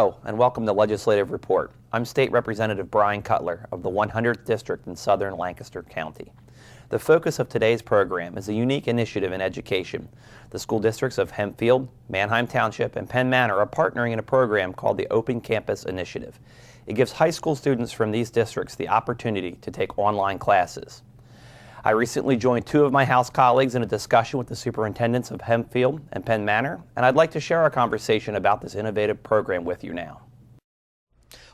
Hello, and welcome to Legislative Report. I'm State Representative Bryan Cutler of the 100th District in Southern Lancaster County. The focus of today's program is a unique initiative in education. The school districts of Hempfield, Manheim Township, and Penn Manor are partnering in a program called the Open Campus Initiative. It gives high school students from these districts the opportunity to take online classes. I recently joined two of my House colleagues in a discussion with the superintendents of Hempfield and Penn Manor, and I'd like to share our conversation about this innovative program with you now.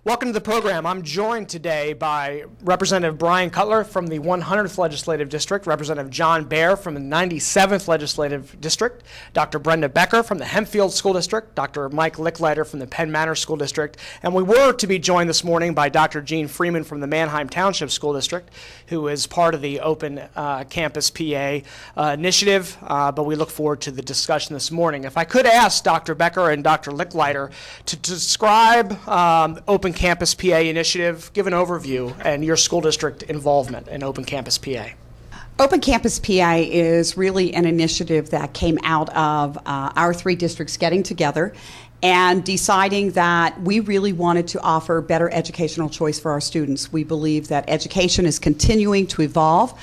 Welcome to the program. I'm joined today by Representative Bryan Cutler from the 100th Legislative District, Representative John Baer from the 97th Legislative District, Dr. Brenda Becker from the Hempfield School District, Dr. Mike Licklider from the Penn Manor School District, and we were to be joined this morning by Dr. Gene Freeman from the Manheim Township School District, who is part of the Open Campus PA initiative, but we look forward to the discussion this morning. If I could ask Dr. Becker and Dr. Licklider to describe Open Campus PA initiative, give an overview and your school district involvement in Open Campus PA. Open Campus PA is really an initiative that came out of our three districts getting together and deciding that we really wanted to offer better educational choice for our students. We believe that education is continuing to evolve,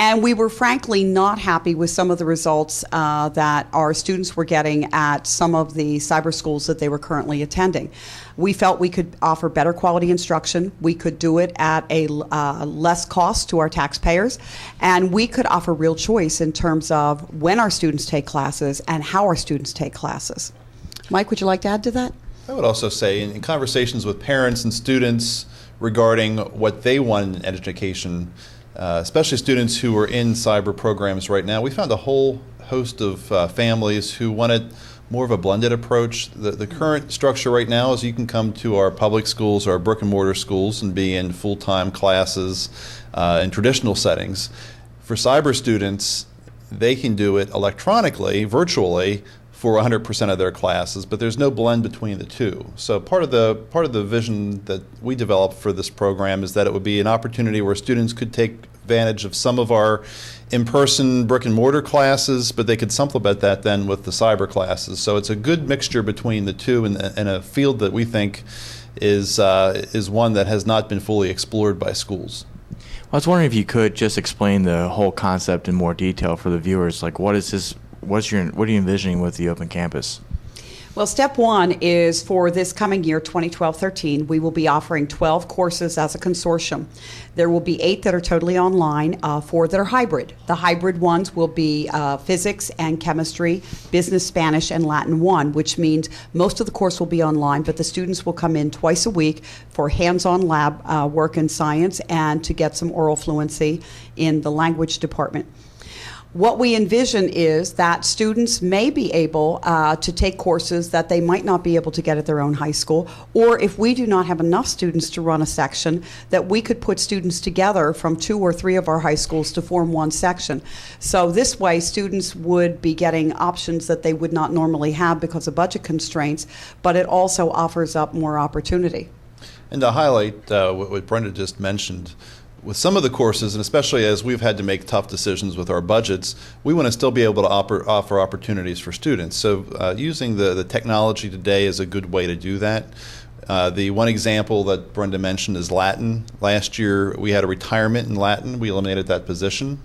and we were frankly not happy with some of the results that our students were getting at some of the cyber schools that they were currently attending. We felt we could offer better quality instruction, we could do it at a less cost to our taxpayers, and we could offer real choice in terms of when our students take classes and how our students take classes. Mike, would you like to add to that? I would also say in conversations with parents and students regarding what they want in education, especially students who are in cyber programs right now, we found a whole host of families who wanted more of a blended approach. The current structure right now is you can come to our public schools, our brick and mortar schools, and be in full-time classes in traditional settings. For cyber students, they can do it electronically, virtually, for 100% of their classes, but there's no blend between the two. So part of the vision that we developed for this program is that it would be an opportunity where students could take advantage of some of our in-person brick and mortar classes, but they could supplement that then with the cyber classes. So it's a good mixture between the two, and a field that we think is one that has not been fully explored by schools. I was wondering if you could just explain the whole concept in more detail for the viewers. Like, what is this? What are you envisioning with the Open Campus? Well, step one is for this coming year, 2012-13, we will be offering 12 courses as a consortium. There will be 8 that are totally online, 4 that are hybrid. The hybrid ones will be physics and chemistry, business, Spanish, and Latin 1, which means most of the course will be online, but the students will come in twice a week for hands-on lab work in science and to get some oral fluency in the language department. What we envision is that students may be able to take courses that they might not be able to get at their own high school, or if we do not have enough students to run a section, that we could put students together from 2 or 3 of our high schools to form one section. So this way, students would be getting options that they would not normally have because of budget constraints, but it also offers up more opportunity. And to highlight what Brenda just mentioned, with some of the courses, and especially as we've had to make tough decisions with our budgets, we want to still be able to offer opportunities for students. So using the technology today is a good way to do that. The one example that Brenda mentioned is Latin. Last year we had a retirement in Latin. We eliminated that position.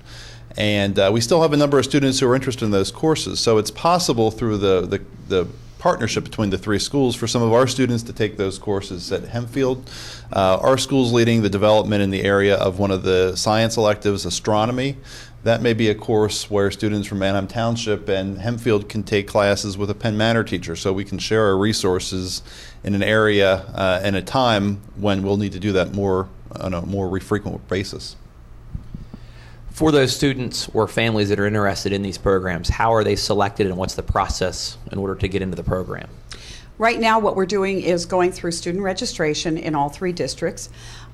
And we still have a number of students who are interested in those courses. So it's possible through the partnership between the 3 schools for some of our students to take those courses at Hempfield. Our school's leading the development in the area of one of the science electives, astronomy. That may be a course where students from Manheim Township and Hempfield can take classes with a Penn Manor teacher, so we can share our resources in an area and a time when we'll need to do that more on a more frequent basis. For those students or families that are interested in these programs, how are they selected and what's the process in order to get into the program? Right now, what we're doing is going through student registration in all 3 districts.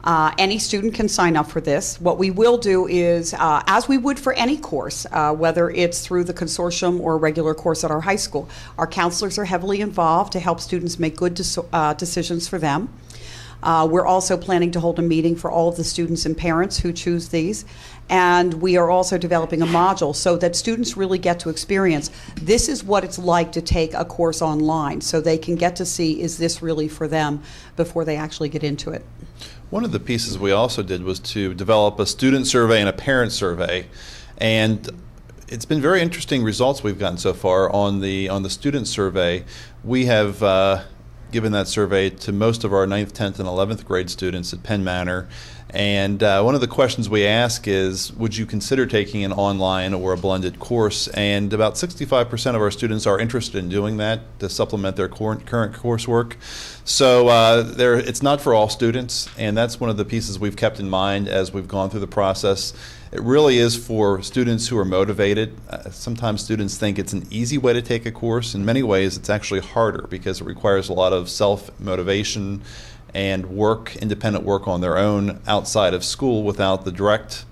Any student can sign up for this. What we will do is, as we would for any course, whether it's through the consortium or a regular course at our high school, our counselors are heavily involved to help students make good decisions for them. We're also planning to hold a meeting for all of the students and parents who choose these. And we are also developing a module so that students really get to experience this is what it's like to take a course online, so they can get to see, is this really for them, before they actually get into it. One of the pieces we also did was to develop a student survey and a parent survey, and it's been very interesting results we've gotten so far on the student survey. We have given that survey to most of our 9th, 10th, and 11th grade students at Penn Manor. And one of the questions we ask is, would you consider taking an online or a blended course? And about 65% of our students are interested in doing that to supplement their current coursework. So it's not for all students, and that's one of the pieces we've kept in mind as we've gone through the process. It really is for students who are motivated. Sometimes students think it's an easy way to take a course. In many ways, it's actually harder because it requires a lot of self-motivation and independent work on their own outside of school without the direct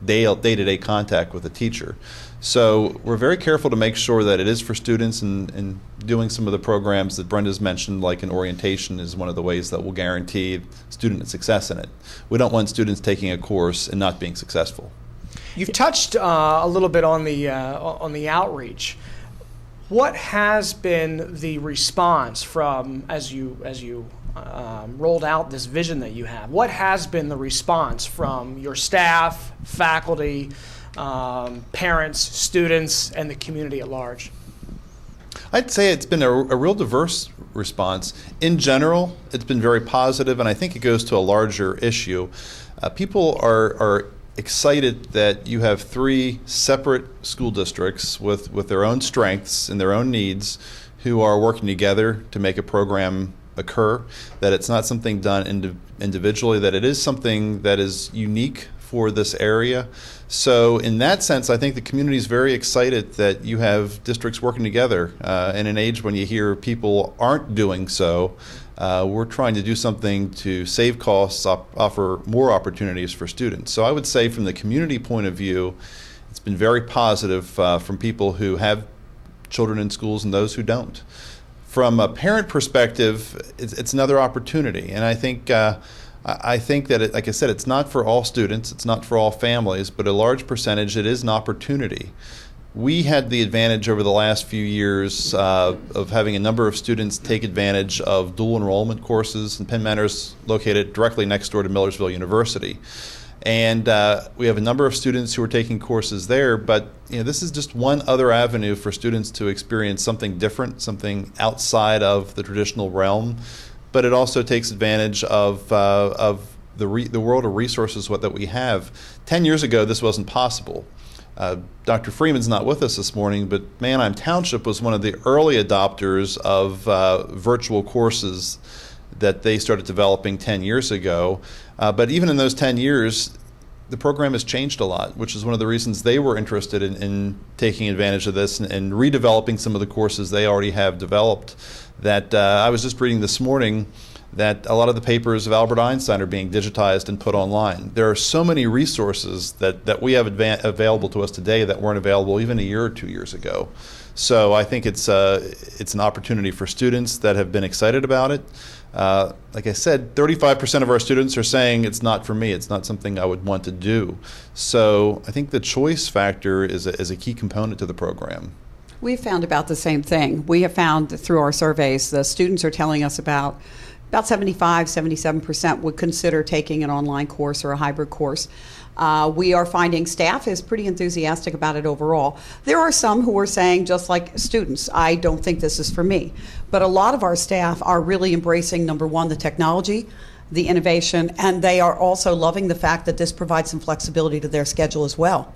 day-to-day contact with a teacher. So we're very careful to make sure that it is for students, and doing some of the programs that Brenda's mentioned, like an orientation, is one of the ways that will guarantee student success in it. We don't want students taking a course and not being successful. You've touched a little bit on the outreach. What has been the response from, as you rolled out this vision that you have, what has been the response from your staff, faculty, parents, students, and the community at large? I'd say it's been a real diverse response. In general, it's been very positive, and I think it goes to a larger issue. People are excited that you have 3 separate school districts with their own strengths and their own needs who are working together to make a program occur, that it's not something done individually, that it is something that is unique for this area. So in that sense, I think the community is very excited that you have districts working together. In an age when you hear people aren't doing so, we're trying to do something to save costs, offer more opportunities for students. So I would say from the community point of view, it's been very positive from people who have children in schools and those who don't. From a parent perspective, it's another opportunity, and I think that, like I said, it's not for all students, it's not for all families, but a large percentage, it is an opportunity. We had the advantage over the last few years of having a number of students take advantage of dual enrollment courses, and Penn Manor is located directly next door to Millersville University. And we have a number of students who are taking courses there, but this is just one other avenue for students to experience something different, something outside of the traditional realm. But it also takes advantage of the world of resources that we have. 10 years ago, this wasn't possible. Dr. Freeman's not with us this morning, but Manheim Township was one of the early adopters of virtual courses that they started developing 10 years ago. But even in those 10 years, the program has changed a lot, which is one of the reasons they were interested in taking advantage of this and redeveloping some of the courses they already have developed. That I was just reading this morning that a lot of the papers of Albert Einstein are being digitized and put online. There are so many resources that we have available to us today that weren't available even a year or 2 years ago. So I think it's an opportunity for students that have been excited about it. Like I said, 35% of our students are saying it's not for me, it's not something I would want to do. So I think the choice factor is a key component to the program. We've found about the same thing. We have found that through our surveys, the students are telling us about 75, 77% would consider taking an online course or a hybrid course. We are finding staff is pretty enthusiastic about it overall. There are some who are saying, just like students, I don't think this is for me. But a lot of our staff are really embracing, number one, the technology, the innovation, and they are also loving the fact that this provides some flexibility to their schedule as well.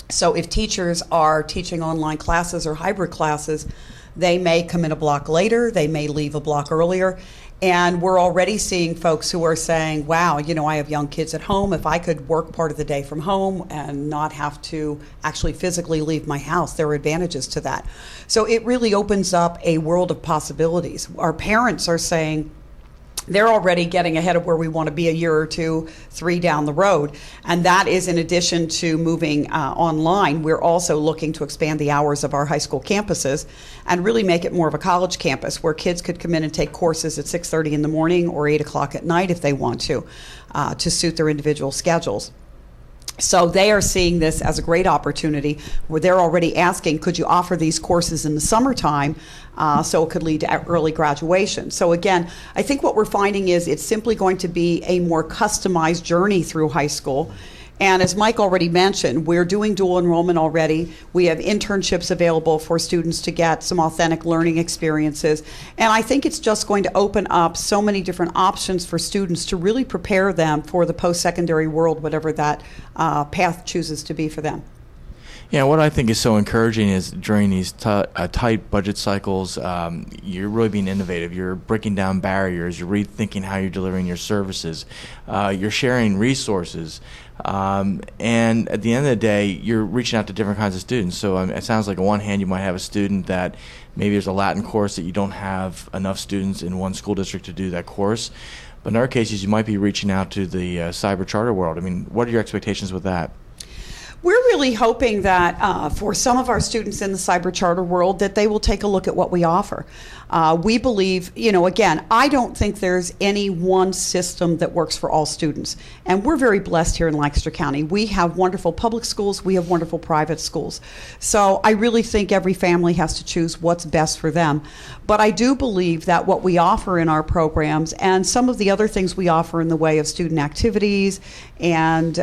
So if teachers are teaching online classes or hybrid classes, they may come in a block later, they may leave a block earlier, and we're already seeing folks who are saying, wow, I have young kids at home. If I could work part of the day from home and not have to actually physically leave my house, there are advantages to that. So it really opens up a world of possibilities. Our parents are saying, they're already getting ahead of where we want to be a year or 2, 3 down the road. And that is in addition to moving online. We're also looking to expand the hours of our high school campuses and really make it more of a college campus where kids could come in and take courses at 6:30 in the morning or 8 o'clock at night if they want to suit their individual schedules. So they are seeing this as a great opportunity where they're already asking, could you offer these courses in the summertime so it could lead to early graduation? So again, I think what we're finding is it's simply going to be a more customized journey through high school. And as Mike already mentioned, we're doing dual enrollment already. We have internships available for students to get some authentic learning experiences. And I think it's just going to open up so many different options for students to really prepare them for the post-secondary world, whatever that path chooses to be for them. Yeah, what I think is so encouraging is during these tight budget cycles, you're really being innovative. You're breaking down barriers. You're rethinking how you're delivering your services. You're sharing resources. And at the end of the day, you're reaching out to different kinds of students. So it sounds like on one hand, you might have a student that maybe there's a Latin course that you don't have enough students in one school district to do that course. But in other cases, you might be reaching out to the cyber charter world. I mean, what are your expectations with that? We're really hoping that for some of our students in the cyber charter world that they will take a look at what we offer. We believe, again, I don't think there's any one system that works for all students. And we're very blessed here in Lancaster County. We have wonderful public schools. We have wonderful private schools. So I really think every family has to choose what's best for them. But I do believe that what we offer in our programs and some of the other things we offer in the way of student activities and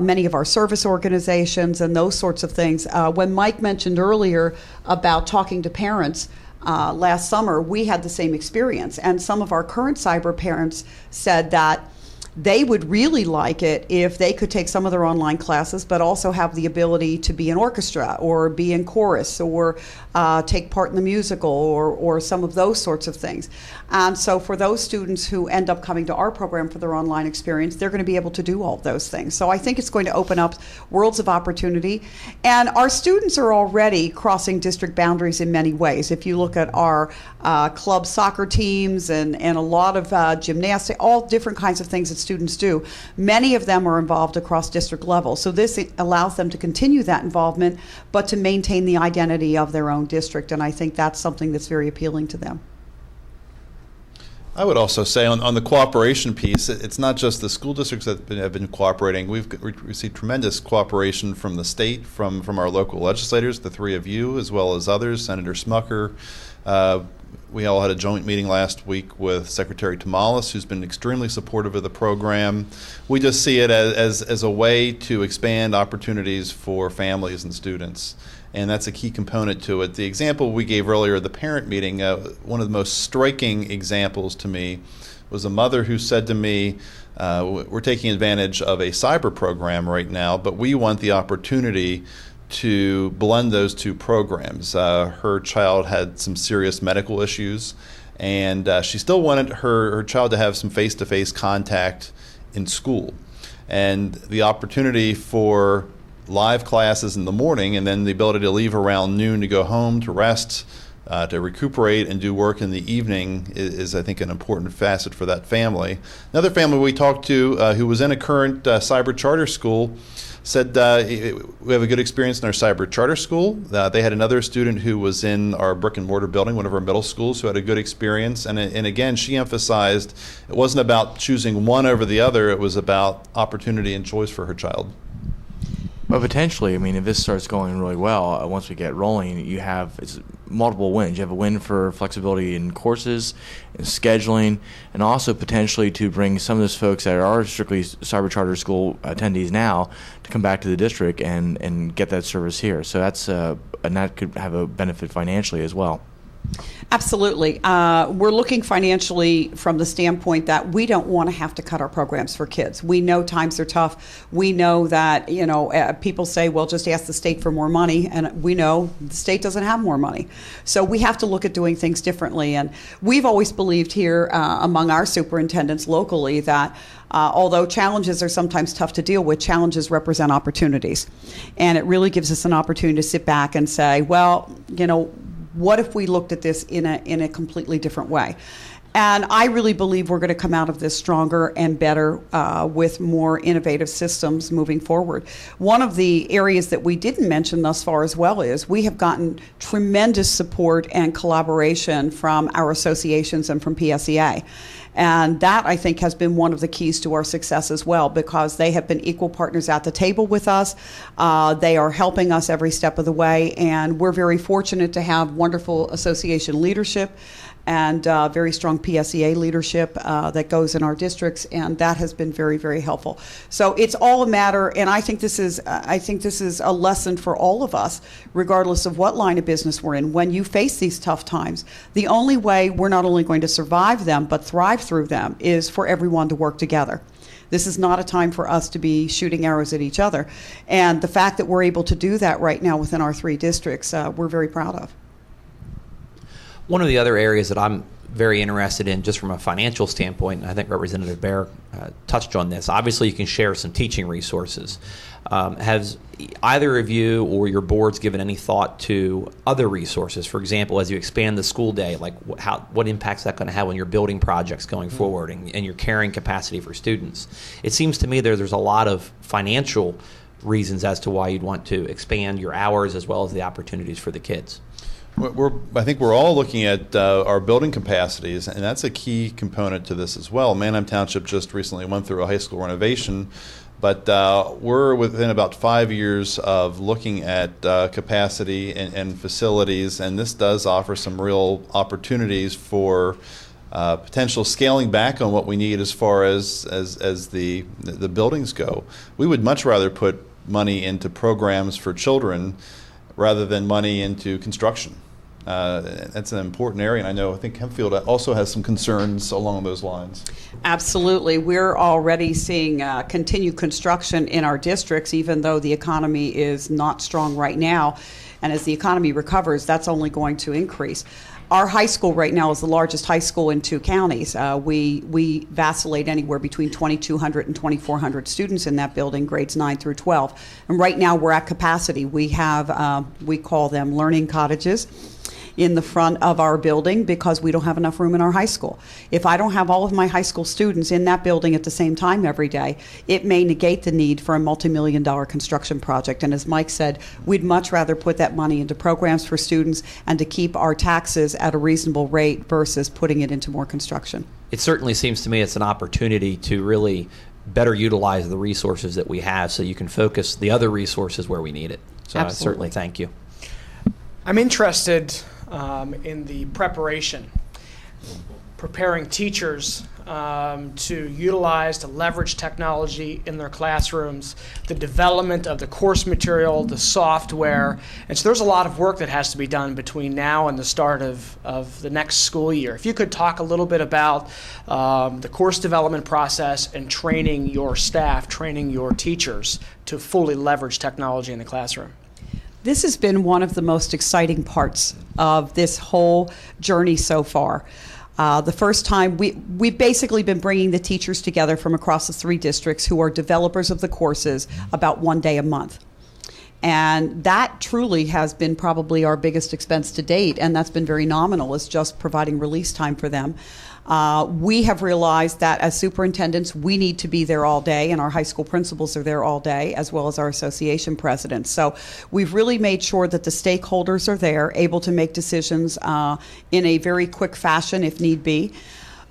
many of our service organizations and those sorts of things. When Mike mentioned earlier about talking to parents last summer, we had the same experience. And some of our current cyber parents said that they would really like it if they could take some of their online classes, but also have the ability to be in orchestra or be in chorus or take part in the musical or some of those sorts of things. And so for those students who end up coming to our program for their online experience, they're going to be able to do all of those things. So I think it's going to open up worlds of opportunity. And our students are already crossing district boundaries in many ways. If you look at our club soccer teams and a lot of gymnastics, all different kinds of things that students do, many of them are involved across district level. So this allows them to continue that involvement, but to maintain the identity of their own district. And I think that's something that's very appealing to them. I would also say on the cooperation piece, it's not just the school districts that have been cooperating. We've received tremendous cooperation from the state, from our local legislators, the three of you, as well as others, Senator Smucker. We all had a joint meeting last week with Secretary Tamales, who's been extremely supportive of the program. We just see it as a way to expand opportunities for families and students. And that's a key component to it. The example we gave earlier at the parent meeting, one of the most striking examples to me was a mother who said to me, we're taking advantage of a cyber program right now, but we want the opportunity to blend those two programs. Her child had some serious medical issues, and she still wanted her child to have some face-to-face contact in school. And the opportunity for live classes in the morning and then the ability to leave around noon to go home to rest, to recuperate and do work in the evening is I think, an important facet for that family. Another family we talked to who was in a current cyber charter school said we have a good experience in our cyber charter school. They had another student who was in our brick and mortar building, one of our middle schools, who had a good experience. And again, she emphasized it wasn't about choosing one over the other, it was about opportunity and choice for her child. But potentially, I mean, if this starts going really well, once we get rolling, you have multiple wins. You have a win for flexibility in courses and scheduling, and also potentially to bring some of those folks that are strictly cyber charter school attendees now to come back to the district and get that service here. So and that could have a benefit financially as well. Absolutely. We're looking financially from the standpoint that we don't want to have to cut our programs for kids. We know times are tough. We know that, people say, well, just ask the state for more money. And we know the state doesn't have more money. So we have to look at doing things differently. And we've always believed here among our superintendents locally that although challenges are sometimes tough to deal with, challenges represent opportunities. And it really gives us an opportunity to sit back and say, well, what if we looked at this in a completely different way? And I really believe we're going to come out of this stronger and better with more innovative systems moving forward. One of the areas that we didn't mention thus far as well is we have gotten tremendous support and collaboration from our associations and from PSEA. And that, I think, has been one of the keys to our success as well, because they have been equal partners at the table with us. They are helping us every step of the way, and we're very fortunate to have wonderful association leadership and very strong PSEA leadership that goes in our districts, and that has been very, very helpful. So it's all a matter, and I think this is a lesson for all of us, regardless of what line of business we're in. When you face these tough times, the only way we're not only going to survive them but thrive through them is for everyone to work together. This is not a time for us to be shooting arrows at each other, and the fact that we're able to do that right now within our 3 districts, we're very proud of. One of the other areas that I'm very interested in, just from a financial standpoint, and I think Representative Baer touched on this, obviously you can share some teaching resources. Has either of you or your boards given any thought to other resources? For example, as you expand the school day, like what impact's that going to have on your building projects going forward and your carrying capacity for students? It seems to me there's a lot of financial reasons as to why you'd want to expand your hours as well as the opportunities for the kids. I think we're all looking at our building capacities, and that's a key component to this as well. Manheim Township just recently went through a high school renovation, but we're within about 5 years of looking at capacity and facilities, and this does offer some real opportunities for potential scaling back on what we need as far as the buildings go. We would much rather put money into programs for children rather than money into construction. That's an important area, and I think Hempfield also has some concerns along those lines. Absolutely. We're already seeing continued construction in our districts, even though the economy is not strong right now. And as the economy recovers, that's only going to increase. Our high school right now is the largest high school in 2 counties. We vacillate anywhere between 2,200 and 2,400 students in that building, grades 9 through 12. And right now we're at capacity. We have, we call them learning cottages in the front of our building because we don't have enough room in our high school. If I don't have all of my high school students in that building at the same time every day, it may negate the need for a multi-million-dollar construction project. And as Mike said, we'd much rather put that money into programs for students and to keep our taxes at a reasonable rate versus putting it into more construction. It certainly seems to me it's an opportunity to really better utilize the resources that we have so you can focus the other resources where we need it. So Absolutely. I certainly thank you. I'm interested in the preparing teachers to leverage technology in their classrooms, the development of the course material, the software. And so there's a lot of work that has to be done between now and the start of the next school year. If you could talk a little bit about the course development process and training your staff, training your teachers to fully leverage technology in the classroom. This has been one of the most exciting parts of this whole journey so far. The first time, we've basically been bringing the teachers together from across the 3 districts who are developers of the courses about 1 day a month. And that truly has been probably our biggest expense to date, and that's been very nominal, is just providing release time for them. We have realized that as superintendents, we need to be there all day, and our high school principals are there all day, as well as our association presidents. So we've really made sure that the stakeholders are there, able to make decisions in a very quick fashion if need be.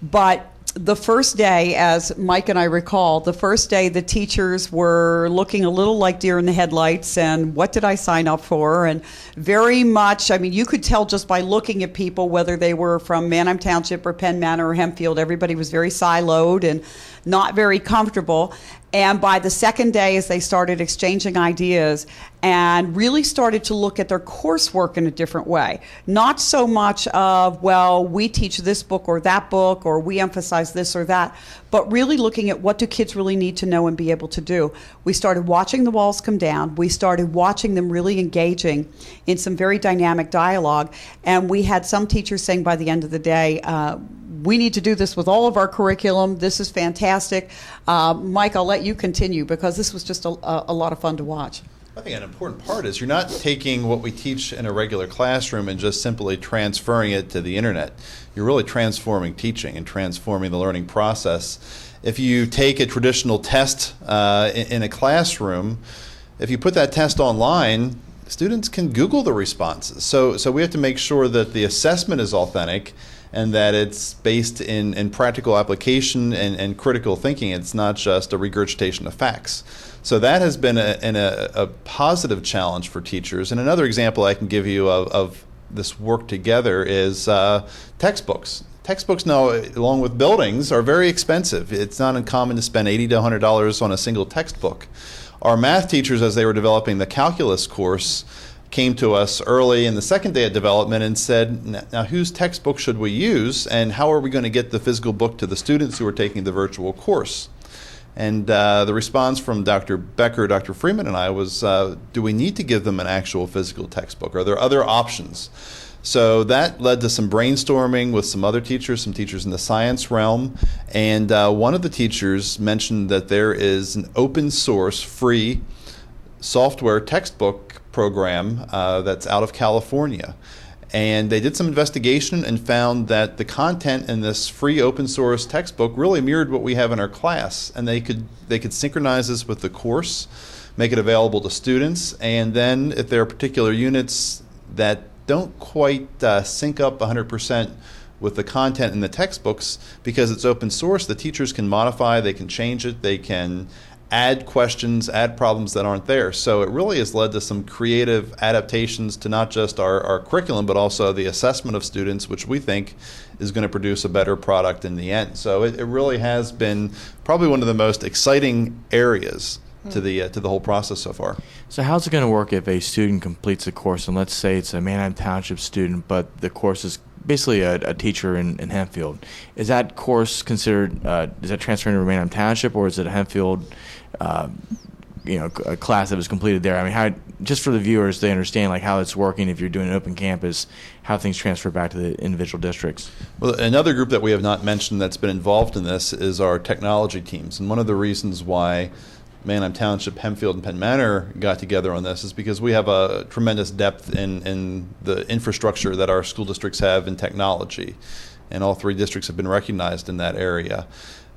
But the first day, as Mike and I recall, the first day the teachers were looking a little like deer in the headlights and what did I sign up for? And very much, I mean, you could tell just by looking at people, whether they were from Manheim Township or Penn Manor or Hempfield, everybody was very siloed and not very comfortable. And by the second day, as they started exchanging ideas and really started to look at their coursework in a different way, not so much of, well, we teach this book or that book, or we emphasize this or that, but really looking at what do kids really need to know and be able to do. We started watching the walls come down. We started watching them really engaging in some very dynamic dialogue. And we had some teachers saying by the end of the day, we need to do this with all of our curriculum. This is fantastic. Mike, I'll let you continue because this was just a lot of fun to watch. I think an important part is you're not taking what we teach in a regular classroom and just simply transferring it to the internet. You're really transforming teaching and transforming the learning process. If you take a traditional test in a classroom, if you put that test online, students can Google the responses. So we have to make sure that the assessment is authentic and that it's based in practical application and critical thinking. It's not just a regurgitation of facts. So that has been a positive challenge for teachers. And another example I can give you of this work together is textbooks. Textbooks now, along with buildings, are very expensive. It's not uncommon to spend $80 to $100 on a single textbook. Our math teachers, as they were developing the calculus course, came to us early in the second day of development and said, now whose textbook should we use, and how are we going to get the physical book to the students who are taking the virtual course? And the response from Dr. Becker, Dr. Freeman, and I was, do we need to give them an actual physical textbook? Are there other options? So that led to some brainstorming with some other teachers, some teachers in the science realm. And one of the teachers mentioned that there is an open source, free software textbook program that's out of California. And they did some investigation and found that the content in this free open source textbook really mirrored what we have in our class. And they could synchronize this with the course, make it available to students, and then if there are particular units that don't quite sync up 100% with the content in the textbooks, because it's open source, the teachers can modify, they can change it, they can add questions, add problems that aren't there. So it really has led to some creative adaptations to not just our curriculum, but also the assessment of students, which we think is going to produce a better product in the end. So it really has been probably one of the most exciting areas to the whole process so far. So how's it going to work if a student completes a course, and let's say it's a Manheim Township student, but the course is basically a teacher in Hempfield? Is that course considered, is that transferring to Manheim Township, or is it a Hempfield a class that was completed there? I mean, how, just for the viewers, they understand like how it's working if you're doing an open campus, how things transfer back to the individual districts. Well, another group that we have not mentioned that's been involved in this is our technology teams. And one of the reasons why Manheim Township, Hempfield, and Penn Manor got together on this is because we have a tremendous depth in the infrastructure that our school districts have in technology. And all three districts have been recognized in that area.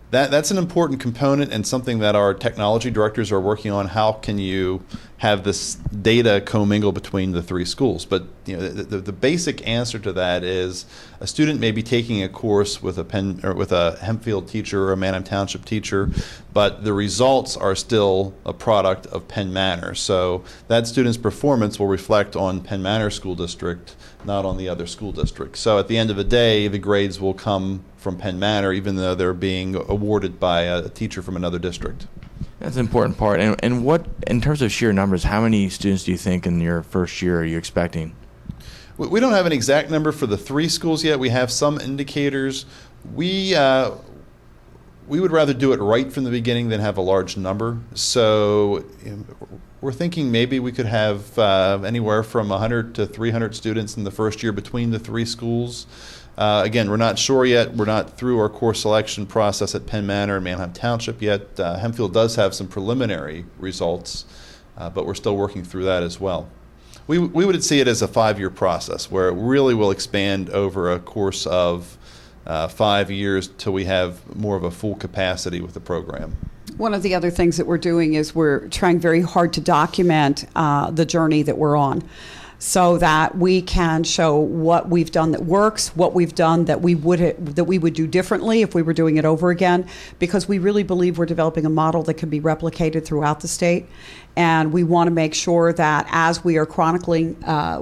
That's an important component and something that our technology directors are working on. How can you have this data commingle between the three schools? But the basic answer to that is a student may be taking a course with a Hempfield teacher or a Manheim Township teacher, but the results are still a product of Penn Manor. So that student's performance will reflect on Penn Manor School District, not on the other school district. So at the end of the day, the grades will come from Penn Manor, even though they're being awarded by a teacher from another district. That's an important part. And what, in terms of sheer numbers, how many students do you think in your first year are you expecting? We don't have an exact number for the three schools yet. We have some indicators. We would rather do it right from the beginning than have a large number. So we're thinking maybe we could have anywhere from 100 to 300 students in the first year between the three schools. Again, we're not sure yet. We're not through our course selection process at Penn Manor and Manheim Township yet. Hempfield does have some preliminary results, but we're still working through that as well. We would see it as a 5-year process where it really will expand over a course of 5 years till we have more of a full capacity with the program. One of the other things that we're doing is we're trying very hard to document the journey that we're on, so that we can show what we've done that works, what we've done that we would do differently if we were doing it over again, because we really believe we're developing a model that can be replicated throughout the state. And we want to make sure that as we are chronicling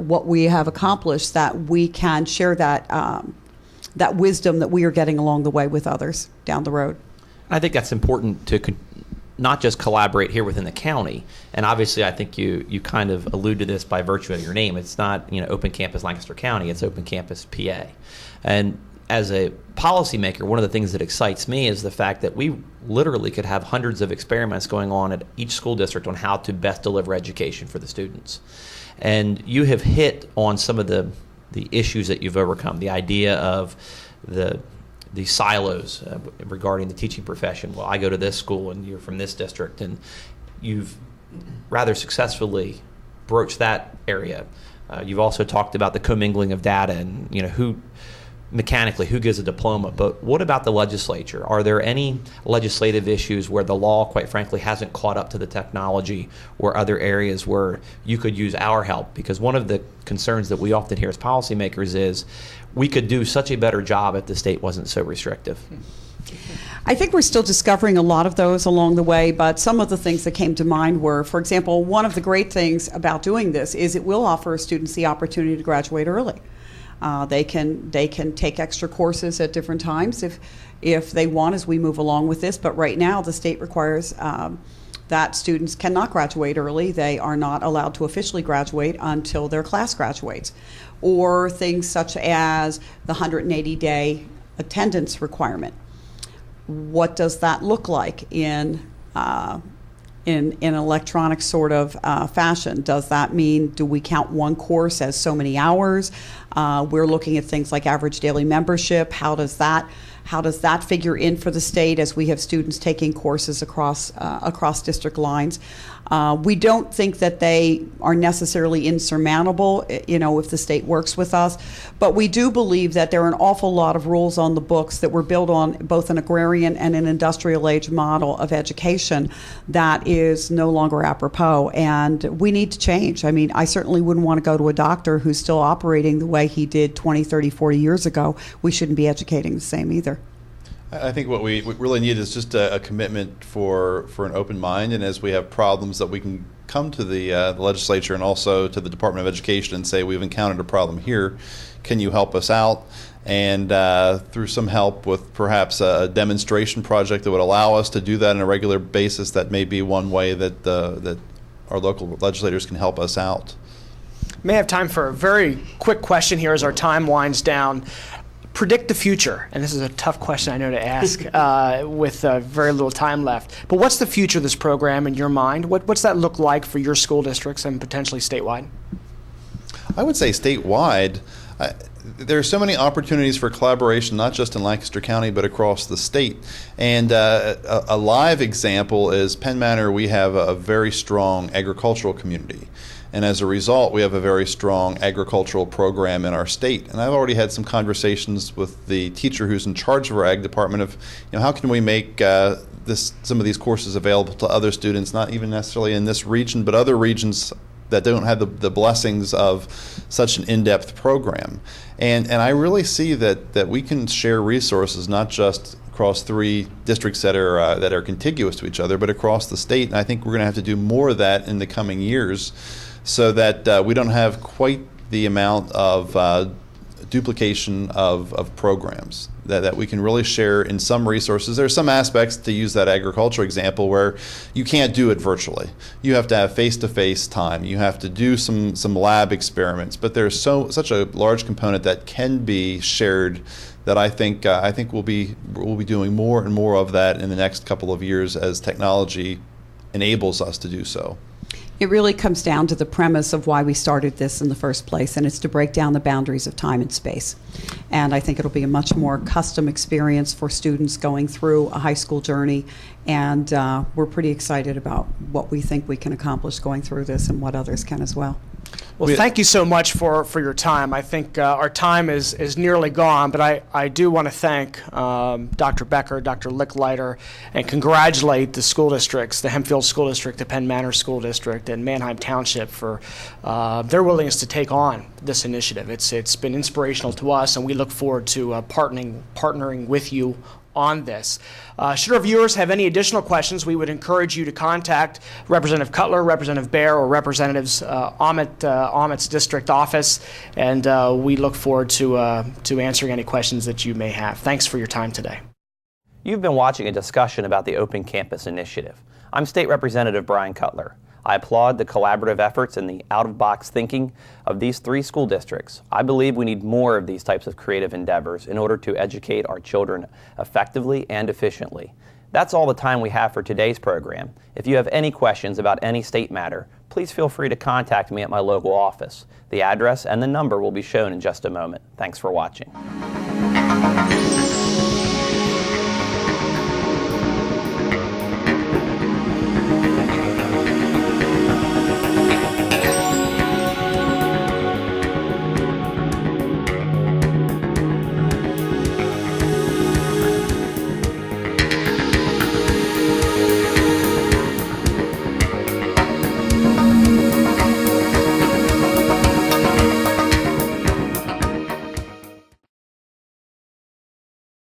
what we have accomplished, that we can share that wisdom that we are getting along the way with others down the road. I think that's important to not just collaborate here within the county, and obviously I think you kind of allude to this by virtue of your name. It's not Open Campus Lancaster County, it's Open Campus PA. And as a policymaker, one of the things that excites me is the fact that we literally could have hundreds of experiments going on at each school district on how to best deliver education for the students. And you have hit on some of the issues that you've overcome, the idea of the silos regarding the teaching profession. Well, I go to this school and you're from this district, and you've rather successfully broached that area. You've also talked about the commingling of data and who gives a diploma. But what about the legislature? Are there any legislative issues where the law, quite frankly, hasn't caught up to the technology, or other areas where you could use our help? Because one of the concerns that we often hear as policymakers is we could do such a better job if the state wasn't so restrictive. I think we're still discovering a lot of those along the way, but some of the things that came to mind were, for example, one of the great things about doing this is it will offer students the opportunity to graduate early. They can take extra courses at different times if they want as we move along with this, but right now the state requires that students cannot graduate early. They are not allowed to officially graduate until their class graduates. Or things such as the 180-day attendance requirement. What does that look like in electronic sort of fashion? Does that mean, do we count one course as so many hours? We're looking at things like average daily membership. How does that figure in for the state as we have students taking courses across district lines? We don't think that they are necessarily insurmountable, if the state works with us, but we do believe that there are an awful lot of rules on the books that were built on both an agrarian and an industrial age model of education that is no longer apropos, and we need to change. I mean, I certainly wouldn't want to go to a doctor who's still operating the way he did 20, 30, 40 years ago. We shouldn't be educating the same either. I think what we really need is just a commitment for an open mind, and as we have problems that we can come to the legislature and also to the Department of Education and say, we've encountered a problem here, can you help us out? And through some help with perhaps a demonstration project that would allow us to do that on a regular basis, that may be one way that that our local legislators can help us out. May have time for a very quick question here as our time winds down. Predict the future, and this is a tough question I know to ask with very little time left, but what's the future of this program in your mind? What's that look like for your school districts and potentially statewide? I would say statewide, there are so many opportunities for collaboration, not just in Lancaster County, but across the state. And a live example is Penn Manor. We have a very strong agricultural community. And as a result, we have a very strong agricultural program in our state. And I've already had some conversations with the teacher who's in charge of our ag department of, how can we make some of these courses available to other students, not even necessarily in this region, but other regions that don't have the blessings of such an in-depth program. And I really see that we can share resources, not just across 3 districts that are contiguous to each other, but across the state. And I think we're going to have to do more of that in the coming years, so that we don't have quite the amount of duplication of programs, that we can really share in some resources. There are some aspects, to use that agriculture example, where you can't do it virtually. You have to have face-to-face time. You have to do some lab experiments. But there's such a large component that can be shared that I think we'll be doing more and more of that in the next couple of years as technology enables us to do so. It really comes down to the premise of why we started this in the first place, and it's to break down the boundaries of time and space. And I think it'll be a much more custom experience for students going through a high school journey, and we're pretty excited about what we think we can accomplish going through this and what others can as well. Well, thank you so much for your time. I think our time is nearly gone, but I do want to thank Dr. Becker, Dr. Licklider, and congratulate the school districts, the Hempfield School District, the Penn Manor School District, and Manheim Township for their willingness to take on this initiative. It's been inspirational to us, and we look forward to partnering with you on this. Should our viewers have any additional questions, we would encourage you to contact Representative Cutler, Representative Baer, or Representatives Aument's district office, and we look forward to answering any questions that you may have. Thanks for your time today. You've been watching a discussion about the Open Campus Initiative. I'm State Representative Bryan Cutler. I applaud the collaborative efforts and the out-of-box thinking of these 3 school districts. I believe we need more of these types of creative endeavors in order to educate our children effectively and efficiently. That's all the time we have for today's program. If you have any questions about any state matter, please feel free to contact me at my local office. The address and the number will be shown in just a moment. Thanks for watching.